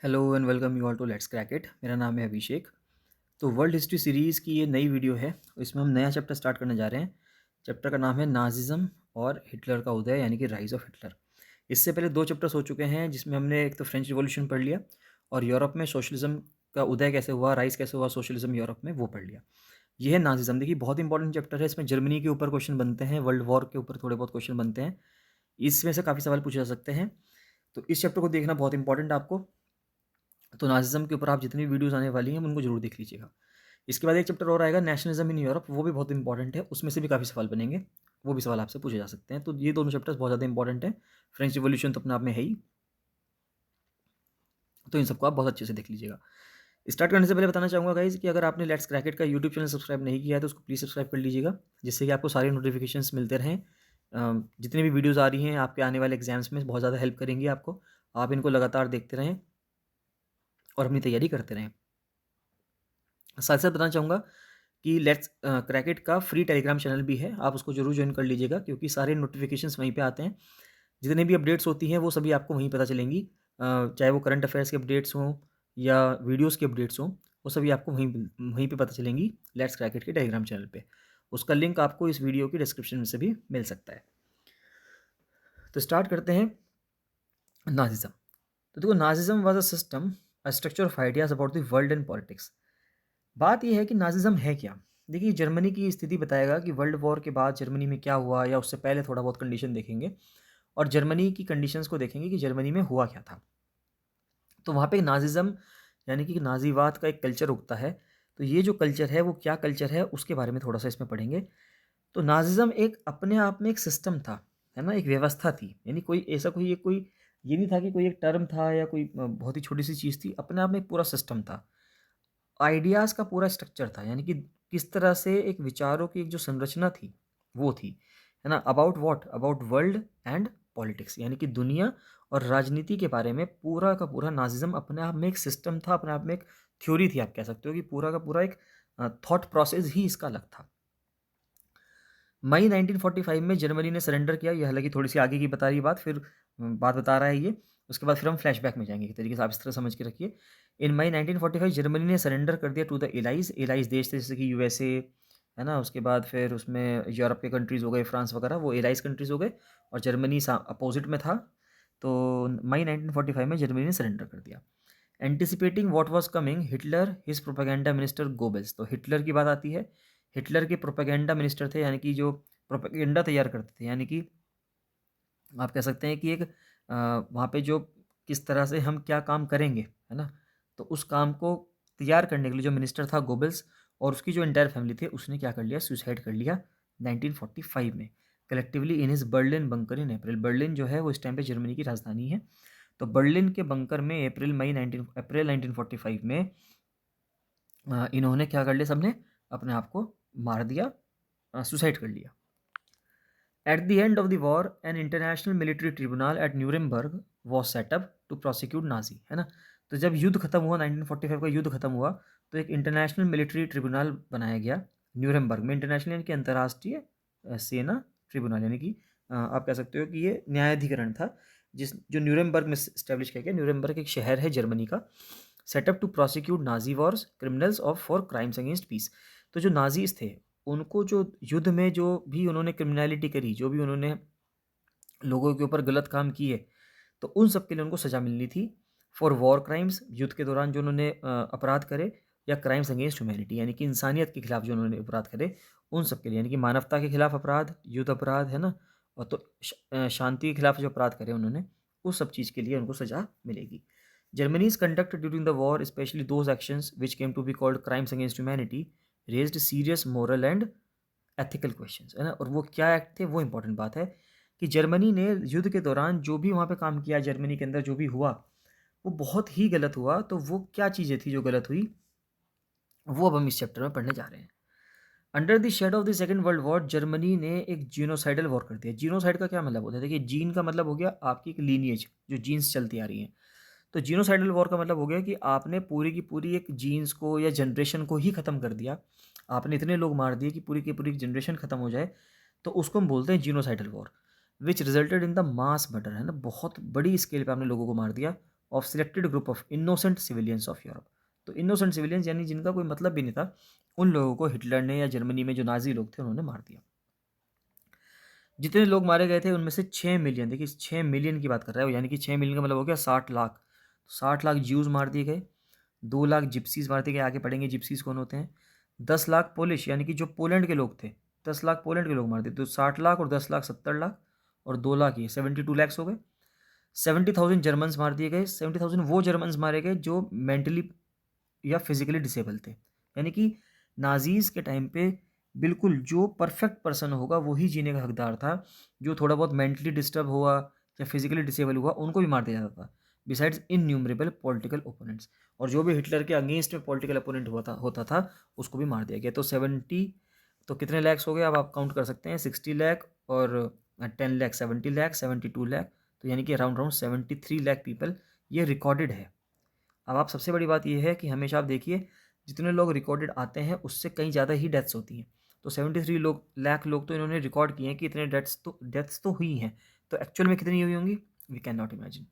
Hello and welcome you all to let's crack it. मेरा नाम है अभिषेक। तो वर्ल्ड हिस्ट्री सीरीज़ की ये नई वीडियो है। इसमें हम नया चैप्टर स्टार्ट करने जा रहे हैं। चैप्टर का नाम है नाजिज़्म और हिटलर का उदय, यानी कि राइज़ ऑफ हिटलर। इससे पहले दो चैप्टर्स हो चुके हैं जिसमें हमने एक तो फ्रेंच रिवॉल्यूशन पढ़ लिया और यूरोप में सोशलिज्म का उदय कैसे हुआ, राइज कैसे हुआ सोशलिज्म यूरोप में, वो पढ़ लिया। ये है नाजिज़्म। देखिए बहुत इंपॉर्टेंट चैप्टर है। इसमें जर्मनी के ऊपर क्वेश्चन बनते हैं, वर्ल्ड वॉर के ऊपर थोड़े बहुत क्वेश्चन बनते हैं। इसमें से काफ़ी सवाल पूछे जा सकते हैं। तो इस चैप्टर को देखना बहुत इंपॉर्टेंट है आपको। तो नाज़िज़्म के ऊपर आप जितनी वीडियोज़ आने वाली हैं उनको ज़रूर देख लीजिएगा। इसके बाद एक चैप्टर और आएगा नेशनलिज़्म इन यूरोप, वो भी बहुत इंपॉर्टेंट है। उसमें से भी काफ़ी सवाल बनेंगे, वो भी सवाल आपसे पूछे जा सकते हैं। तो ये दोनों चैप्टर्स बहुत ज़्यादा इंपॉर्टेंट हैं। फ्रेंच रिवॉल्यूशन तो अपने आप में है ही, तो इन सबको आप बहुत अच्छे से देख लीजिएगा। स्टार्ट करने से पहले बताना चाहूँगा गाइज़ कि अगर आपने लेट्स क्रैक इट का यूट्यूब चैनल सब्सक्राइब नहीं किया है तो उसको प्लीज़ सब्सक्राइब कर लीजिएगा, जिससे कि आपको सारी नोटिफिकेशंस मिलते रहें। जितनी भी वीडियोज़ आ रही हैं आपके आने वाले एग्जाम्स में बहुत ज़्यादा हेल्प करेंगी आपको। आप इनको लगातार देखते रहें और अपनी तैयारी करते रहें। साथ साथ बताना चाहूँगा कि लेट्स क्रैक इट का फ्री टेलीग्राम चैनल भी है, आप उसको ज़रूर ज्वाइन कर लीजिएगा क्योंकि सारे नोटिफिकेशंस वहीं पे आते हैं। जितनी भी अपडेट्स होती हैं वो सभी आपको वहीं पता चलेंगी। चाहे वो करंट अफेयर्स के अपडेट्स हों या वीडियोज़ के अपडेट्स हों, वो सभी आपको वहीं पे पता चलेंगी लेट्स क्रैक इट के टेलीग्राम चैनल पे। उसका लिंक आपको इस वीडियो की डिस्क्रिप्शन में से भी मिल सकता है। तो स्टार्ट करते हैं नाजिज़्म। तो देखो, Nazism was a system, a structure of ideas about the world and politics. बात ये है कि नाज़िज़्म है क्या? देखिए, जर्मनी की स्थिति बताएगा कि वर्ल्ड वॉर के बाद जर्मनी में क्या हुआ, या उससे पहले थोड़ा बहुत कंडीशन देखेंगे और जर्मनी की कंडीशंस को देखेंगे कि जर्मनी में हुआ क्या था। तो वहाँ पे नाज़िज़्म यानी कि नाज़ीवाद का एक कल्चर उगता है। तो ये जो कल्चर है वो क्या कल्चर है उसके बारे में थोड़ा-सा इसमें पढ़ेंगे। तो नाज़िज़्म एक अपने आप में एक सिस्टम था, है ना? एक व्यवस्था थी। यानी कोई ऐसा कोई ये नहीं था कि कोई एक टर्म था या कोई बहुत ही छोटी-सी चीज़ थी, अपने आप में एक पूरा सिस्टम था। आइडियाज़ का पूरा स्ट्रक्चर था, यानी कि किस तरह से एक विचारों की एक जो संरचना थी, वो थी, है ना? About what? About world and politics, यानी कि दुनिया और राजनीति के बारे में पूरा का पूरा नाज़िज़्म अपने आप में एक सिस्टम था, अपने आप में एक थ्योरी थी, आप कह सकते हो कि पूरा का पूरा एक थॉट प्रोसेस ही इसका अलग था। मई 1945 में जर्मनी ने सरेंडर किया। ये हालाँकि थोड़ी-सी आगे की बता रही है बात, फिर बात बता रहा है ये। उसके बाद फिर हम फ्लैशबैक में जाएँगे, एक तरीके से आप इस तरह समझ के रखिए। इन मई 1945 जर्मनी ने सरेंडर कर दिया टू द एलाइज़। एलाइज़ देश थे जैसे कि यूएसए, है ना? उसके बाद फिर उसमें यूरोप के कंट्रीज़ हो गए, फ्रांस वगैरह, वो एलाइज़ कंट्रीज़ हो गए और जर्मनी अपोज़िट में था। तो मई 1945 में जर्मनी ने सरेंडर कर दिया। Anticipating what was coming, Hitler, his propaganda minister Goebbels. तो हिटलर की बात आती है। हिटलर के प्रोपेगेंडा मिनिस्टर थे, यानी कि जो प्रोपेगेंडा तैयार करते थे, यानी कि आप कह सकते हैं कि एक वहाँ पे जो किस तरह से हम क्या काम करेंगे, है ना? तो उस काम को तैयार करने के लिए जो मिनिस्टर था गोबल्स, और उसकी जो एंटायर फैमिली थी, उसने क्या कर लिया, सुसाइड कर लिया 1945 में, कलेक्टिवली इन हिज़ बर्लिन बंकर इन अप्रैल। बर्लिन जो है वो इस टाइम पे जर्मनी की राजधानी है। तो बर्लिन के बंकर में अप्रैल 1945 में इन्होंने क्या कर लिया, सबने अपने आप को मार दिया, सुसाइड कर लिया। At the end of the war, an international military tribunal at Nuremberg was set up to prosecute Nazi, है ना? तो जब युद्ध खत्म हुआ, 1945 का युद्ध खत्म हुआ, तो एक इंटरनेशनल मिलिट्री ट्रिब्यूनल बनाया गया न्यूरेमबर्ग में। इंटरनेशनल यानी कि अंतर्राष्ट्रीय सेना ट्रिब्यूनल, यानी कि आप कह सकते हो कि ये न्यायाधिकरण था जिस जो न्यूरेमबर्ग में स्टैब्लिश किया गया। न्यूरेमबर्ग एक शहर है जर्मनी का। Setup to prosecute Nazi wars criminals of for crimes against peace. तो जो नाजीज थे, उनको जो युद्ध में जो भी उन्होंने क्रिमिनैलिटी करी, जो भी उन्होंने लोगों के ऊपर गलत काम किए, तो उन सब के लिए उनको सज़ा मिलनी थी। फॉर वॉर क्राइम्स, युद्ध के दौरान जो उन्होंने अपराध करे, या क्राइम्स अगेंस्ट ह्यूमैनिटी, यानी कि इंसानियत के खिलाफ जो उन्होंने अपराध करे, उन सब के लिए, यानी कि मानवता के खिलाफ अपराध, युद्ध अपराध, है ना? और तो शांति के खिलाफ जो अपराध करे उन्होंने, उस सब चीज़ के लिए उनको सज़ा मिलेगी। Germany's conduct during the war, especially those actions which came to be called crimes against humanity, raised serious moral and ethical questions, है ना? और वो क्या एक्ट थे, वो इंपॉर्टेंट बात है कि जर्मनी ने युद्ध के दौरान जो भी वहाँ पे काम किया, जर्मनी के अंदर जो भी हुआ, वो बहुत ही गलत हुआ। तो वो क्या चीज़ें थी जो गलत हुई, वो अब हम इस चैप्टर में पढ़ने जा रहे हैं। Under the shade of the Second World War, Germany ने एक जीनोसाइडल वॉर कर दिया। जीनोसाइड का क्या मतलब होता है? देखिए, जीन का मतलब हो गया आपकी एक लीनिएज, जो जीन्स चलती आ रही हैं। तो जीनोसाइडल वॉर का मतलब हो गया कि आपने पूरी की पूरी एक जीन्स को या जनरेशन को ही ख़त्म कर दिया। आपने इतने लोग मार दिए कि पूरी की पूरी जनरेशन ख़त्म हो जाए, तो उसको हम बोलते हैं genocidal war, which resulted in the mass murder, है ना? बहुत बड़ी स्केल पे आपने लोगों को मार दिया, of selected group of innocent civilians of Europe. तो इनोसेंट सिविलियंस यानी जिनका कोई मतलब भी नहीं था, उन लोगों को हिटलर ने या जर्मनी में जो नाजी लोग थे उन्होंने मार दिया। जितने लोग मारे गए थे उनमें से 6 मिलियन, देखिए 6 मिलियन की बात कर रहा है वो, यानी कि 6 मिलियन का मतलब हो गया 60 लाख। 60 लाख ज्यूज़ मार दिए गए, 2 लाख जिप्सीज मार दिए गए, आगे पढ़ेंगे जिप्सीज कौन होते हैं। 10 लाख पोलिश यानी कि जो पोलैंड के लोग थे, 10 लाख पोलैंड के लोग मार दिए। तो 60 लाख और 10 लाख 70 लाख और 2 लाख ये 72 लैक्स हो गए। 70,000 जर्मन्स मार दिए गए। 70,000 वो जर्मन्स मारे गए जो मेंटली या फिजिकली डिसेबल थे, यानी कि नाजीज़ के टाइम पे बिल्कुल जो परफेक्ट पर्सन होगा वही जीने का हकदार था। जो थोड़ा बहुत मेंटली डिस्टर्ब हुआ या फिजिकली डिसेबल हुआ उनको भी मार दिया जाता था, बिसाइड्स इनन्यूमरेबल पॉलिटिकल ओपोनेंट्स। और जो भी हिटलर के अगेंस्ट में पॉलिटिकल ओपोनेंट होता था उसको भी मार दिया गया। तो 70, तो कितने लैक्स हो गए अब आप काउंट कर सकते हैं, 60 लाख और 10 लाख 70 लाख 72 लाख, तो यानी कि अराउंड 73 लाख पीपल ये रिकॉर्डेड है। अब आप सबसे बड़ी बात यह है कि हमेशा आप देखिए जितने लोग रिकॉर्डेड आते हैं उससे कहीं ज़्यादा ही डेथ्स होती हैं। तो 73 लाख लोग तो इन्होंने रिकॉर्ड किए हैं कि इतने डेथ्स तो हुई हैं, तो एक्चुअल में कितनी हुई होंगी वी कैन नॉट इमेजिन।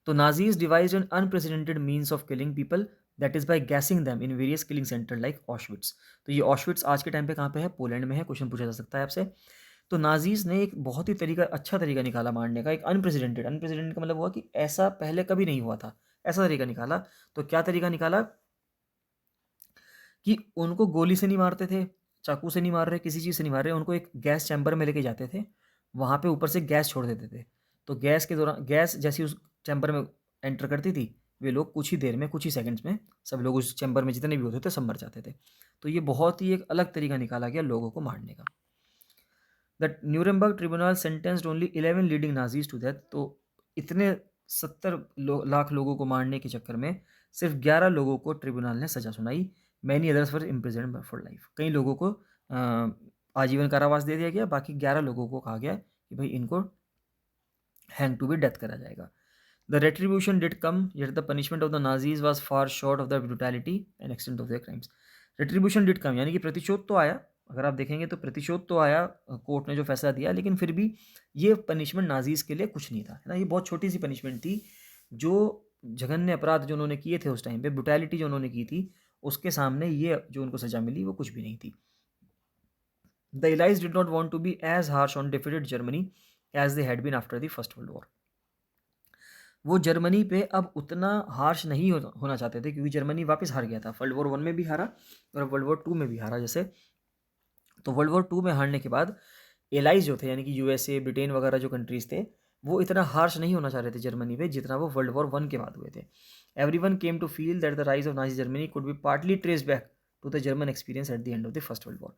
तो Nazis devised an unprecedented means of killing people, that is by guessing them in various killing centre like Auschwitz. तो ये ऑशविट्स आज के टाइम पे कहाँ पे है, पोलैंड में है। क्वेश्चन पूछा जा सकता है आपसे। तो नाजीज ने एक बहुत ही अच्छा तरीका निकाला मारने का, एक अनप्रेसिडेंटेड। अनप्रेसिडेंटेड का मतलब हुआ कि ऐसा पहले कभी नहीं हुआ था, ऐसा तरीका निकाला। तो क्या तरीका निकाला कि उनको गोली से नहीं मारते थे, चाकू से नहीं मार रहे, किसी चीज़ से नहीं मार रहे, उनको एक गैस चैम्बर में लेके जाते थे, वहाँ पे ऊपर से गैस छोड़ देते थे। तो गैस के दौरान गैस जैसी उस चैम्बर में एंटर करती थी, वे लोग कुछ ही देर में, कुछ ही सेकंड्स में सब लोग उस चैम्बर में जितने भी होते थे सब मर जाते थे। तो ये बहुत ही एक अलग तरीका निकाला गया लोगों को मारने का। The Nuremberg tribunal sentenced only 11 leading Nazis to death. तो इतने 70 लाख लोगों को मारने के चक्कर में सिर्फ 11 लोगों को ट्रिब्यूनल ने सजा सुनाई। Many others were imprison for life. कई लोगों को आजीवन कारावास दे दिया गया, बाकी 11 लोगों को कहा गया कि भाई इनको हैंग टू बी डेथ करा जाएगा। The retribution did come, yet the punishment of the Nazis was far short of the brutality and extent of their crimes. Retribution did कम यानी कि प्रतिशोध तो आया, अगर आप देखेंगे तो प्रतिशोध तो आया, कोर्ट ने जो फैसला दिया, लेकिन फिर भी ये पनिशमेंट नाजीज के लिए कुछ नहीं था, है ना। ये बहुत छोटी सी पनिशमेंट थी। जो जघन्य अपराध जो उन्होंने किए थे उस टाइम पे, ब्रूटैलिटी जो उन्होंने की थी, उसके सामने ये जो उनको सजा मिली वो कुछ भी नहीं थी। The allies did not want to be as harsh on defeated Germany as they had been after the first world War. वो जर्मनी पे अब उतना हार्श नहीं होना चाहते थे, क्योंकि जर्मनी वापस हार गया था। वर्ल्ड वॉर 1 में भी हारा और वर्ल्ड वॉर 2 में भी हारा जैसे। तो वर्ल्ड वॉर 2 में हारने के बाद एलाइज जो थे, यानी कि यूएसए, ब्रिटेन वगैरह जो कंट्रीज थे, वो इतना हार्श नहीं होना चाह रहे थे जर्मनी पे जितना वो वर्ल्ड वॉर 1 के बाद हुए थे। Everyone came to feel that the rise of Nazi Germany could be partly traced back to the German experience at the end of the first world war.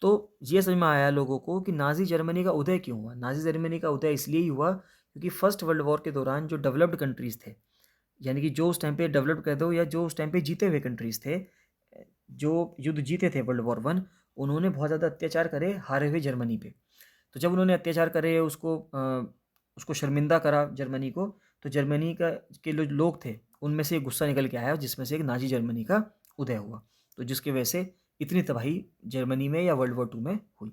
तो ये समझ में आया लोगों को कि नाजी जर्मनी का उदय क्यों हुआ। नाजी जर्मनी का उदय इसलिए ही हुआ क्योंकि फर्स्ट वर्ल्ड वॉर के दौरान जो डेवलप्ड कंट्रीज थे, यानी कि जो उस टाइम पे डेवलप्ड कर दो या जो उस टाइम पे जीते हुए कंट्रीज थे, जो युद्ध जीते थे वर्ल्ड वॉर 1, उन्होंने बहुत ज़्यादा अत्याचार करे हारे हुए जर्मनी पे। तो जब उन्होंने अत्याचार करे, उसको शर्मिंदा करा जर्मनी को, तो जर्मनी के लोग थे उनमें से एक गुस्सा निकल के आया, जिसमें से एक नाजी जर्मनी का उदय हुआ। तो जिसकी वजह से इतनी तबाही जर्मनी में या वर्ल्ड वॉर 2 में हुई।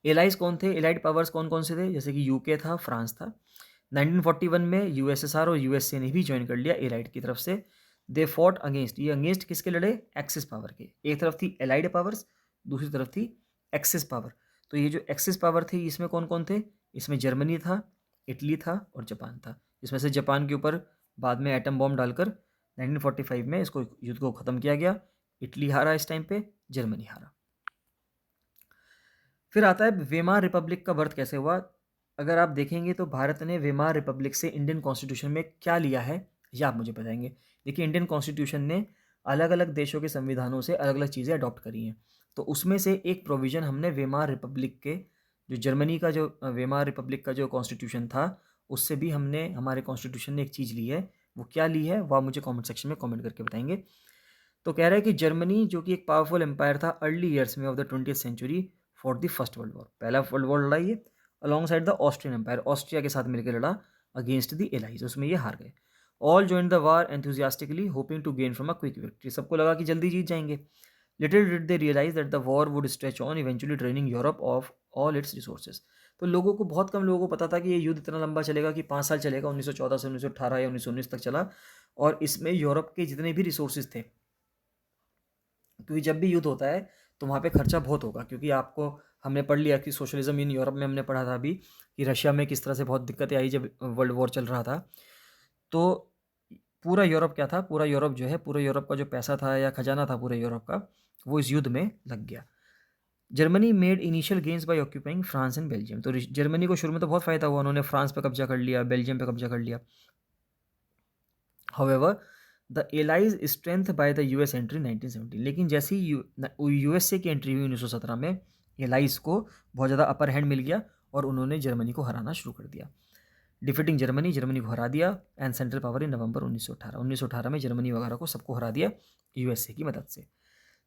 एलाइज कौन थे, एलाइड पावर्स कौन कौन से थे, जैसे कि यूके था, फ्रांस था। 1941 में यूएसएसआर और यूएसए ने भी ज्वाइन कर लिया एलाइड की तरफ से। दे फॉट अगेंस्ट, ये अगेंस्ट किसके लड़े, एक्सिस पावर के। एक तरफ थी एलाइड पावर्स, दूसरी तरफ थी एक्सिस पावर। तो ये जो एक्सिस पावर थी इसमें कौन कौन थे, इसमें जर्मनी था, इटली था और जापान था। इसमें से जापान के ऊपर बाद में एटम बॉम्ब डालकर 1945 में इसको युद्ध को ख़त्म किया गया। इटली हारा इस टाइम पे, जर्मनी हारा। फिर आता है वेमार रिपब्लिक का बर्थ कैसे हुआ। अगर आप देखेंगे तो भारत ने वेमार रिपब्लिक से इंडियन कॉन्स्टिट्यूशन में क्या लिया है, ये आप मुझे बताएंगे। देखिए, इंडियन कॉन्स्टिट्यूशन ने अलग अलग देशों के संविधानों से अलग अलग चीज़ें अडॉप्ट करी हैं। तो उसमें से एक प्रोविज़न हमने वेमार रिपब्लिक के, जो जर्मनी का जो वेमार रिपब्लिक का जो कॉन्स्टिट्यूशन था, उससे भी हमने, हमारे कॉन्स्टिट्यूशन ने एक चीज़ ली है। वो क्या ली है वो आप मुझे कॉमेंट सेक्शन में कॉमेंट करके बताएंगे। तो कह रहा है कि जर्मनी जो कि एक पावरफुल एम्पायर था अर्ली ईयर्स में of the 20th century for the first world War, पहला वर्ल्ड वॉर लड़ा ये alongside the Austrian empire, Austria के साथ मिलकर लड़ा अगेंस्ट द एलाइज, उसमें ये हार गए। All join the war enthusiastically hoping to gain from a quick victory, सबको लगा कि जल्दी जीत जाएंगे। Little did they realise that the war would stretch on, eventually draining Europe of all its resources. तो लोगों को, बहुत कम लोगों को पता था कि ये युद्ध इतना लंबा चलेगा, कि 5 साल चलेगा, 1914 से 1918 या 1919 तक चला, और इसमें यूरोप के जितने भी रिसोर्सेज थे, क्योंकि जब भी युद्ध होता है तो वहाँ पे खर्चा बहुत होगा, क्योंकि आपको, हमने पढ़ लिया कि सोशलिज्म इन यूरोप में हमने पढ़ा था अभी, कि रशिया में किस तरह से बहुत दिक्कतें आई जब वर्ल्ड वॉर चल रहा था। तो पूरा यूरोप क्या था, पूरा यूरोप जो है, पूरे यूरोप का जो पैसा था या खजाना था पूरे यूरोप का, वो इस युद्ध में लग गया। Germany made initial gains by occupying France and Belgium. तो जर्मनी को शुरू में तो बहुत फायदा हुआ, उन्होंने फ्रांस पे कब्जा कर लिया, बेल्जियम पे कब्जा कर लिया। However the allies strength by the US entry 1917। लेकिन जैसे ही यूएसए की एंट्री हुई 1917 में, एलाइज को बहुत ज़्यादा अपर हैंड मिल गया और उन्होंने जर्मनी को हराना शुरू कर दिया। डिफीटिंग जर्मनी, जर्मनी को हरा दिया, एंड सेंट्रल पावर इन नवंबर 1918 में जर्मनी वगैरह को सबको हरा दिया यूएसए की मदद से।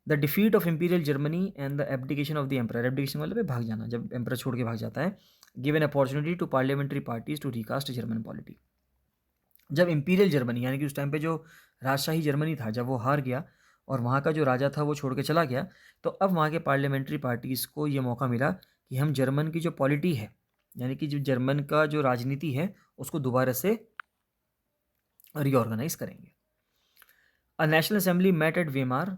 The defeat of imperial Germany and the abdication of the emperor. Abdication मतलब है भाग जाना, जब एम्पर छोड़ के भाग जाता है। Give an opportunity to parliamentary parties to recast German polity. जब इंपीरियल जर्मनी, यानी कि उस टाइम पे जो राजशाही जर्मनी था, जब वो हार गया और वहाँ का जो राजा था वो छोड़ के चला गया, तो अब वहाँ के पार्लियामेंट्री पार्टीज़ को ये मौका मिला कि हम जर्मन की जो पॉलिटी है, यानी कि जो जर्मन का जो राजनीति है, उसको दोबारा से रीऑर्गेनाइज करेंगे। A national assembly met at Weimar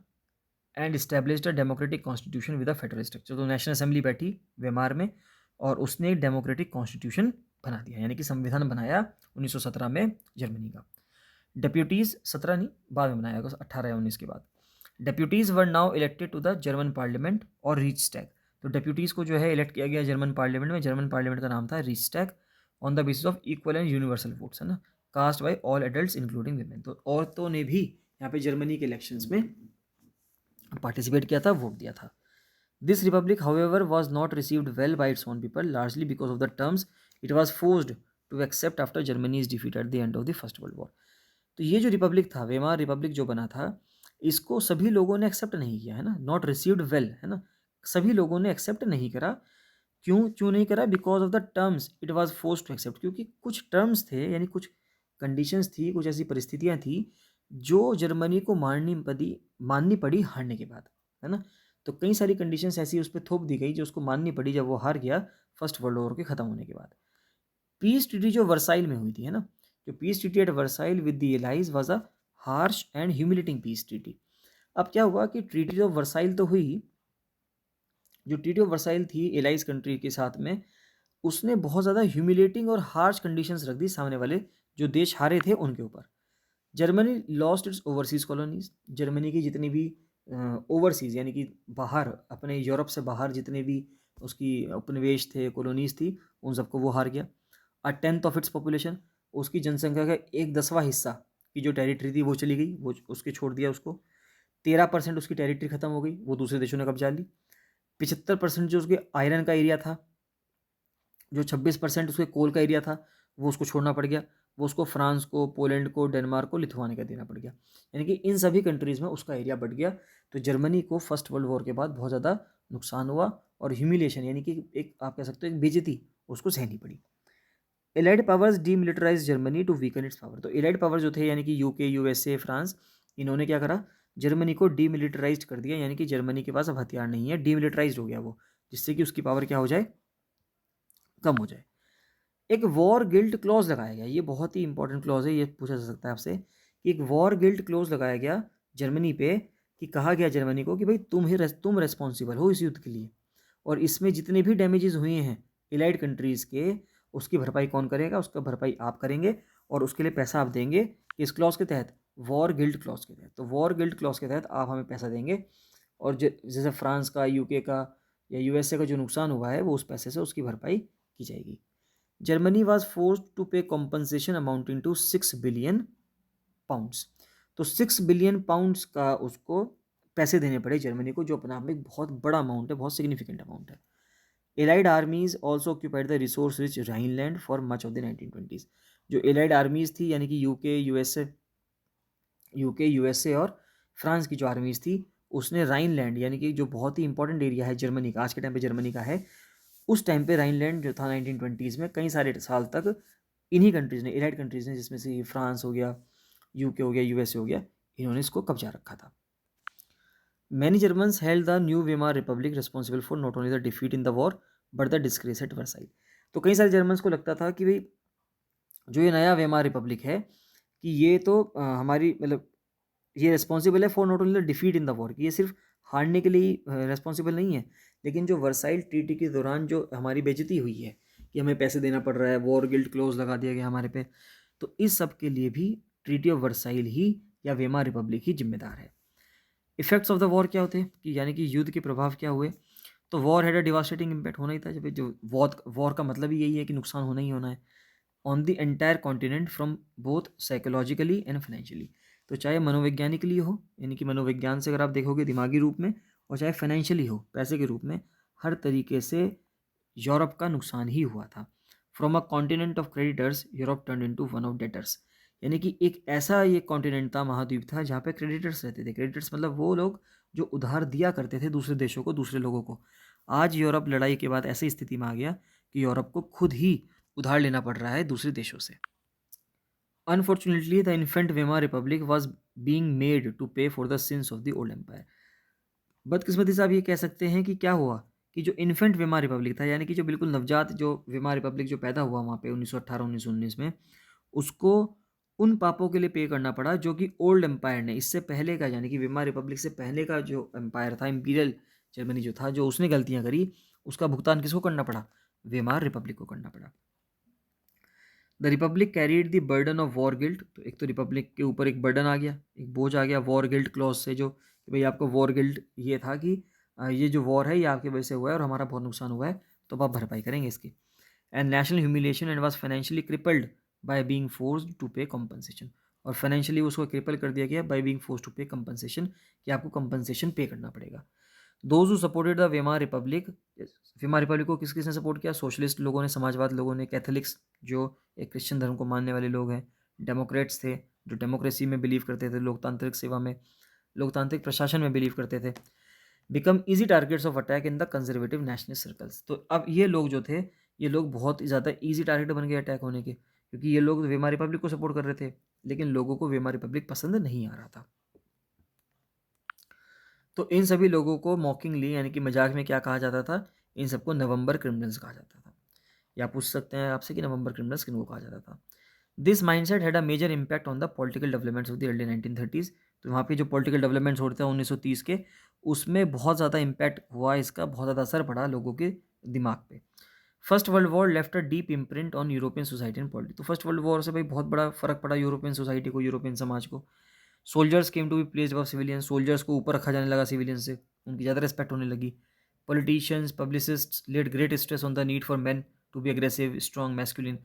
and established a democratic constitution with a federal structure. तो नेशनल असेंबली बैठी वेमार में और उसने एक डेमोक्रेटिक कॉन्स्टिट्यूशन बना दिया, यानी कि संविधान बनाया 1917 में जर्मनी का। डेप्यूटीज़ 17 नहीं, बाद में बनाया, 18 या 19 के बाद। Deputies were now elected to the German parliament और रीचस्टैग। तो डेप्यूटीज़ को जो है इलेक्ट किया गया जर्मन पार्लियामेंट में। जर्मन पार्लियामेंट का नाम था Reichstag, on the basis of equal and universal votes, है ना, cast by all adults including women. तो औरतों ने भी यहाँ पे जर्मनी के इलेक्शंस में पार्टिसिपेट किया था, वोट दिया था। This republic however was not received well by its own people, largely because of the terms it was forced to accept after Germany is defeat at the end of the first world war. तो ये जो Republic था, Weimar Republic जो बना था, इसको सभी लोगों ने एक्सेप्ट नहीं किया, है ना, नॉट रिसीव्ड वेल, है ना, सभी लोगों ने एक्सेप्ट नहीं करा। क्यों क्यों नहीं करा? Because of the terms it was force to accept. क्योंकि कुछ टर्म्स थे, यानी कुछ कंडीशंस थी, कुछ ऐसी परिस्थितियां थी जो जर्मनी को माननी पड़ी हारने के बाद, है ना। तो कई सारी कंडीशंस ऐसी उस पर थोप दी गई जो उसको माननी पड़ी जब वो हार गया फर्स्ट वर्ल्ड वॉर के ख़त्म होने के बाद। पीस ट्रीटी जो वर्साइल में हुई थी, है ना, जो peace treaty at Versailles with the allies was a harsh and humiliating peace treaty. अब क्या हुआ कि ट्रीटी ऑफ वर्साइल तो हुई, जो ट्रीटी ऑफ वर्साइल थी एलाइज कंट्री के साथ में, उसने बहुत ज़्यादा ह्यूमिलेटिंग और हार्श कंडीशंस रख दी सामने वाले जो देश हारे थे उनके ऊपर। Germany lost its overseas colonies. Germany की जितनी भी ओवरसीज, यानी कि बाहर, अपने यूरोप से बाहर जितने भी उसकी उपनिवेश थे, कॉलोनीज थी, उन सबको वो हार गया। A tenth of its population, उसकी जनसंख्या का 1/10वां हिस्सा की जो टेरिटरी थी वो चली गई, वो उसके छोड़ दिया उसको। 13% उसकी टेरिटरी खत्म हो गई, वो दूसरे देशों ने कब्जा ली। 75% जो उसके आयरन का एरिया था, जो 26% उसके कोल का एरिया था, वो उसको छोड़ना पड़ गया। वो उसको फ्रांस को, पोलैंड को, डेनमार्क को, लिथुआनिया का देना पड़ गया। यानी कि इन सभी कंट्रीज़ में उसका एरिया बढ़ गया। तो जर्मनी को फर्स्ट वर्ल्ड वॉर के बाद बहुत ज़्यादा नुकसान हुआ और ह्यूमिलेशन, यानी कि एक, आप कह सकते हो, एक बेइज्जती उसको सहनी पड़ी। Allied powers demilitarise Germany to weaken its power. तो एलाइड पावर जो थे, यानी कि यूके, यूएसए, फ्रांस, इन्होंने क्या करा? जर्मनी को डीमिलिटराइज कर दिया, यानी कि जर्मनी के पास अब हथियार नहीं है, डीमिलिटराइज हो गया वो, जिससे कि उसकी पावर क्या हो जाए? कम हो जाए। एक वॉर गिल्ट क्लॉज लगाया गया, ये बहुत ही इंपॉर्टेंट क्लॉज है, ये पूछा जा सकता है आपसे कि एक वॉर गिल्ट क्लॉज लगाया गया जर्मनी पे, कि कहा गया जर्मनी को कि भाई तुम रेस्पॉन्सिबल हो इस युद्ध के लिए, और इसमें जितने भी डैमेजेस हुए हैं एलाइड कंट्रीज़ के, उसकी भरपाई कौन करेगा? उसका भरपाई आप करेंगे और उसके लिए पैसा आप देंगे। इस क्लॉज के तहत, वॉर गिल्ट क्लॉज के तहत, तो वॉर गिल्ट क्लॉज के तहत आप हमें पैसा देंगे, और जैसे फ्रांस का, यूके का या यूएसए का जो नुकसान हुआ है वो उस पैसे से उसकी भरपाई की जाएगी। Germany was forced to pay compensation amounting to 6 billion pounds. तो 6 बिलियन पाउंड्स का उसको पैसे देने पड़े जर्मनी को, जो अपने आप में एक बहुत बड़ा अमाउंट है, बहुत सिग्निफिकेंट अमाउंट है। Allied आर्मीज also occupied the resource rich Rhineland for much of the 1920s। जो एलाइड आर्मीज थी, यानी कि यूके यूएसए और फ्रांस की जो आर्मीज थी, उसने राइनलैंड, यानी कि जो बहुत ही इंपॉर्टेंट एरिया है जर्मनी का, आज के टाइम पे जर्मनी का है, उस टाइम पे राइनलैंड जो था 1920s में कई सारे साल तक इन्हीं कंट्रीज़ ने, एलाइड कंट्रीज़ ने, जिसमें से फ्रांस हो गया, यूके हो गया, यूएसए हो गया, इन्होंने इसको कब्जा रखा था। Many Germans held the new Weimar republic responsible for not only the defeat in the war but the disgrace at Versailles. तो कई सारे जर्मन्स को लगता था कि भाई जो ये नया वेमार रिपब्लिक है कि ये तो हमारी मतलब ये रिस्पॉन्सिबल है for not only defeat in the war, कि ये सिर्फ हारने के लिए रिस्पॉन्सिबल नहीं है, लेकिन जो वर्साइल ट्रीटी के दौरान जो हमारी बेइज्जती हुई है कि हमें पैसे देना पड़ रहा है, वॉर गिल्ट क्लोज लगा दिया गया हमारे पे, तो इस सब के लिए भी ट्रीटी ऑफ वर्साइल ही या वेमार रिपब्लिक ही जिम्मेदार है। इफेक्ट्स ऑफ द वॉर क्या होते हैं कि यानी कि युद्ध के प्रभाव क्या हुए, तो war had a devastating impact, होना ही था जब जो वॉर का मतलब ही यही है कि नुकसान होना ही होना है, on the entire continent from both psychologically and financially. तो चाहे मनोवैज्ञानिकली हो, यानी कि मनोविज्ञान से अगर आप देखोगे दिमागी रूप में, और चाहे फाइनेंशियली हो पैसे के रूप में, हर तरीके से यूरोप का नुकसान ही हुआ था। From a continent of creditors Europe turn into one of debtors, यानी कि एक ऐसा ये कॉन्टिनेंट था, महाद्वीप था, जहाँ पे क्रेडिटर्स रहते थे। क्रेडिटर्स मतलब वो लोग जो उधार दिया करते थे दूसरे देशों को, दूसरे लोगों को। आज यूरोप लड़ाई के बाद ऐसी स्थिति में आ गया कि यूरोप को खुद ही उधार लेना पड़ रहा है दूसरे देशों से। Unfortunately the infant Weimar Republic was being made to pay for the sins of the old empire. बदकिस्मती से आप ये कह सकते हैं कि क्या हुआ कि जो इन्फेंट वेमार रिपब्लिक था, यानी कि जो बिल्कुल नवजात जो वेमार रिपब्लिक जो पैदा हुआ वहाँ पे 1918-1919 में, उसको उन पापों के लिए पे करना पड़ा जो कि ओल्ड एम्पायर ने इससे पहले का, यानी कि वेमार रिपब्लिक से पहले का जो एम्पायर था, इम्पीरियल जर्मनी जो था, जो उसने गलतियाँ करी, उसका भुगतान किसको करना पड़ा? वेमार रिपब्लिक को करना पड़ा। The Republic carried the burden of war guilt, तो एक तो रिपब्लिक के ऊपर एक बर्डन आ गया, एक बोझ आ गया वॉर गिल्ट क्लॉज से, जो कि भाई आपको वॉर गिल्ट ये था कि ये जो वॉर है ये आपकी वजह से हुआ है और हमारा बहुत नुकसान हुआ है, तो आप भरपाई करेंगे इसकी। And national humiliation and was financially crippled by being forced to pay compensation, और फाइनेंशियली उसको क्रिपल कर दिया गया by being forced to pay compensation, कि आपको कॉम्पनसेशन पे करना पड़ेगा। Those who supported the Weimar republic, Weimar republic को किस किसने सपोर्ट किया? सोशलिस्ट लोगों ने, समाजवाद लोगों ने, कैथोलिक्स जो एक क्रिश्चियन धर्म को मानने वाले लोग हैं, डेमोक्रेट्स थे जो डेमोक्रेसी में बिलीव करते थे, लोकतांत्रिक सेवा में, लोकतांत्रिक प्रशासन में बिलीव करते थे। Become easy targets of attack in the conservative national circles, तो अब ये लोग जो थे, ये लोग बहुत ही ज़्यादा ईजी टारगेट बन गए अटैक होने के, क्योंकि ये लोग वेमार रिपब्लिक को सपोर्ट कर रहे थे, लेकिन लोगों को वेमार रिपब्लिक पसंद नहीं आ रहा था। तो इन सभी लोगों को मॉकिंगली, यानी कि मजाक में क्या कहा जाता था? इन सबको नवंबर क्रिमिनल्स कहा जाता था। या पूछ सकते हैं आपसे कि नवंबर क्रिमिनल्स किनको कहा जाता था? This mindset had a major impact on the political developments of the early 1930s। तो वहाँ पे जो पॉलिटिकल डेवलपमेंट्स होते हैं 1930 के, उसमें बहुत ज़्यादा इम्पैक्ट हुआ इसका, बहुत ज़्यादा असर पड़ा लोगों के दिमाग पे। First world war left a deep imprint on European society and politics, तो फर्स्ट वर्ल्ड वॉर से भाई बहुत बड़ा फर्क पड़ा यूरोपियन सोसाइटी को, यूरोपियन समाज को। Soldiers came to be placed above civilian, soldiers को ऊपर रखा जाने लगा सिविलियन से, उनकी ज़्यादा रिस्पेक्ट होने लगी। Politicians, publicists laid great stress on the need for men to be aggressive, strong, masculine.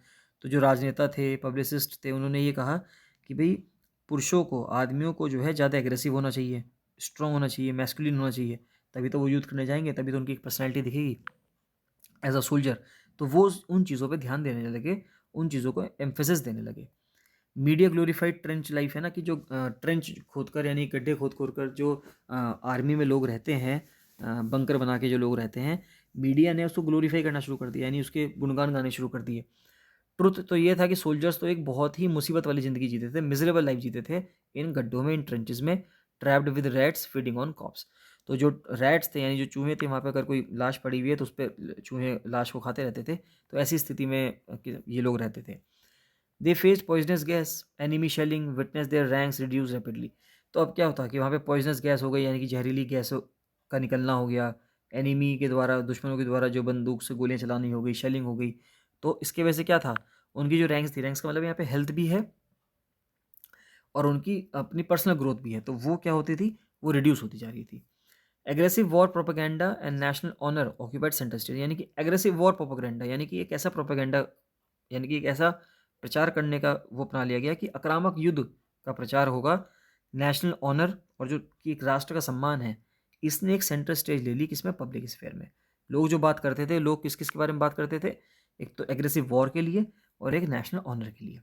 तो जो राजनेता थे, पब्लिसिस्ट थे, उन्होंने ये कहा कि भाई पुरुषों को, आदमियों को जो है ज़्यादा एग्रेसिव होना चाहिए, स्ट्रॉन्ग होना चाहिए, मैस्कुलिन होना चाहिए, तभी तो वो युद्ध करने जाएंगे, तभी तो उनकी एक पर्सनैलिटी दिखेगी एज अ सोल्जर। तो वो उन चीज़ों पे ध्यान देने लगे, उन चीज़ों को एम्फेसिस देने लगे। मीडिया ग्लोरीफाइड ट्रेंच लाइफ है ना, कि जो ट्रेंच खोदकर, यानी गड्ढे खोद खोद कर जो आर्मी में लोग रहते हैं, बंकर बना के जो लोग रहते हैं, मीडिया ने उसको ग्लोरीफाई करना शुरू कर दिया, यानी उसके गुणगान गाने शुरू कर दिए। ट्रुथ तो ये था कि सोल्जर्स तो एक बहुत ही मुसीबत वाली ज़िंदगी जीते थे, मिजरेबल लाइफ जीते थे इन गड्ढों में, इन ट्रेंचेस में, trapped with rats feeding on corpses. तो जो रैट्स थे, यानी जो चूहे थे, वहाँ पे अगर कोई लाश पड़ी हुई है तो उस पर चूहे लाश को खाते रहते थे। तो ऐसी स्थिति में ये लोग रहते थे। They faced poisonous gas, enemy shelling, witness their ranks reduce rapidly. तो अब क्या होता कि वहाँ पे पॉइजनस गैस हो गई, यानी कि जहरीली गैस का निकलना हो गया, एनिमी के द्वारा, दुश्मनों के द्वारा जो बंदूक से गोलियां चलानी हो गई, शेलिंग हो गई। तो इसके वजह से क्या था, उनकी जो रैंक्स थी, रैंक्स का मतलब यहाँ पे हेल्थ भी है और उनकी अपनी पर्सनल ग्रोथ भी है, तो वो क्या होती थी, वो रिड्यूस होती जा रही थी। Aggressive war propaganda and national honour occupied centre stage, यानी कि एग्रेसिव वॉर प्रोपेगेंडा, यानी कि एक ऐसा प्रोपेगेंडा, यानी कि एक ऐसा प्रचार करने का वो अपना लिया गया कि आक्रामक युद्ध का प्रचार होगा, नेशनल ऑनर और जो कि एक राष्ट्र का सम्मान है, इसने एक सेंटर स्टेज ले ली, किसमें? पब्लिक स्फेयर में। लोग जो बात करते थे, लोग किस किस के बारे में बात करते थे? एक तो एग्रेसिव वॉर के लिए और एक नेशनल ऑनर के लिए।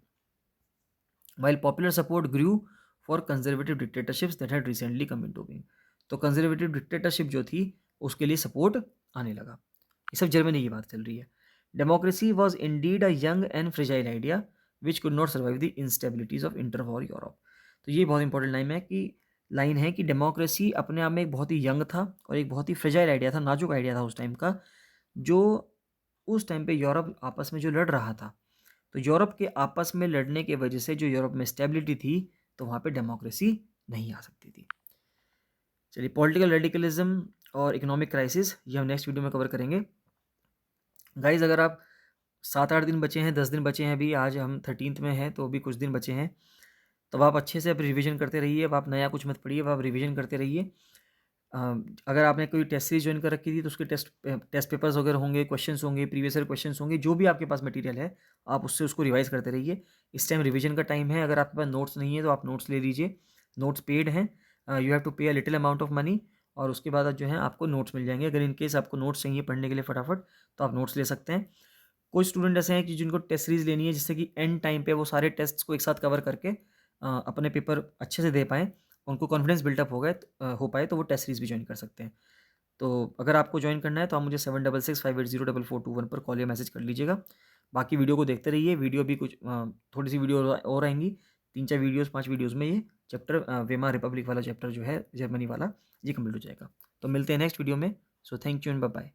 While popular support grew for conservative dictatorships that had recently come into being, तो कंजर्वेटिव डिक्टेटरशिप जो थी उसके लिए सपोर्ट आने लगा। ये सब जर्मनी की बात चल रही है। Democracy was indeed a young and fragile idea which could not survive the instabilities of inter war Europe. तो ये बहुत इंपॉर्टेंट लाइन है कि डेमोक्रेसी अपने आप में एक बहुत ही यंग था और एक बहुत ही फ्रेजाइल आइडिया था, नाजुक आइडिया था उस टाइम का, जो उस टाइम पे यूरोप आपस में जो लड़ रहा था, तो यूरोप के आपस में लड़ने की वजह से जो यूरोप में स्टेबिलिटी थी, तो वहाँ पे डेमोक्रेसी नहीं आ सकती थी। चलिए, पॉलिटिकल रेडिकलिज्म और इकोनॉमिक क्राइसिस ये हम नेक्स्ट वीडियो में कवर करेंगे। गाइज, अगर आप 7-8 दिन बचे हैं, 10 दिन बचे हैं, अभी आज हम 13th में हैं, तो अभी कुछ दिन बचे हैं, तो आप अच्छे से अब रिवीजन करते रहिए। अब आप नया कुछ मत पढ़िए, अब आप रिवीजन करते रहिए। अ, अगर आपने कोई टेस्ट सीरीज ज्वाइन कर रखी थी, तो उसके टेस्ट पेपर्स वगैरह होंगे, क्वेश्चंस होंगे, प्रीवियस ईयर क्वेश्चंस होंगे, जो भी आपके पास मटेरियल है, आप उससे उसको रिवाइज करते रहिए। इस टाइम रिवीजन का टाइम है। अगर आपके पास नोट्स नहीं है तो आप नोट्स ले लीजिए, नोट्स पेड हैं, यू हैव टू पे a little amount of money, और उसके बाद जो है आपको नोट्स मिल जाएंगे। अगर इन केस आपको नोट्स चाहिए पढ़ने के लिए फटाफट, तो आप नोट्स ले सकते हैं। कुछ स्टूडेंट ऐसे हैं कि जिनको टेस्ट सीरीज लेनी है, जिससे कि एंड टाइम पे वो सारे टेस्ट्स को एक साथ कवर करके अपने पेपर अच्छे से दे पाएँ, उनको कॉन्फिडेंस बिल्डअप हो पाए, तो वो टेस्ट सीरीज भी ज्वाइन कर सकते हैं। तो अगर आपको ज्वाइन करना है तो आप मुझे 7665804421 पर कॉल या मैसेज कर लीजिएगा। बाकी वीडियो को देखते रहिए। वीडियो भी कुछ थोड़ी सी वीडियो और आएंगी, 3-4 वीडियोस 5 वीडियोस में ये चैप्टर वेमा रिपब्लिक वाला चैप्टर जो है जर्मनी वाला, ये कंप्लीट हो जाएगा। तो मिलते हैं नेक्स्ट वीडियो में। So thank you and bye bye.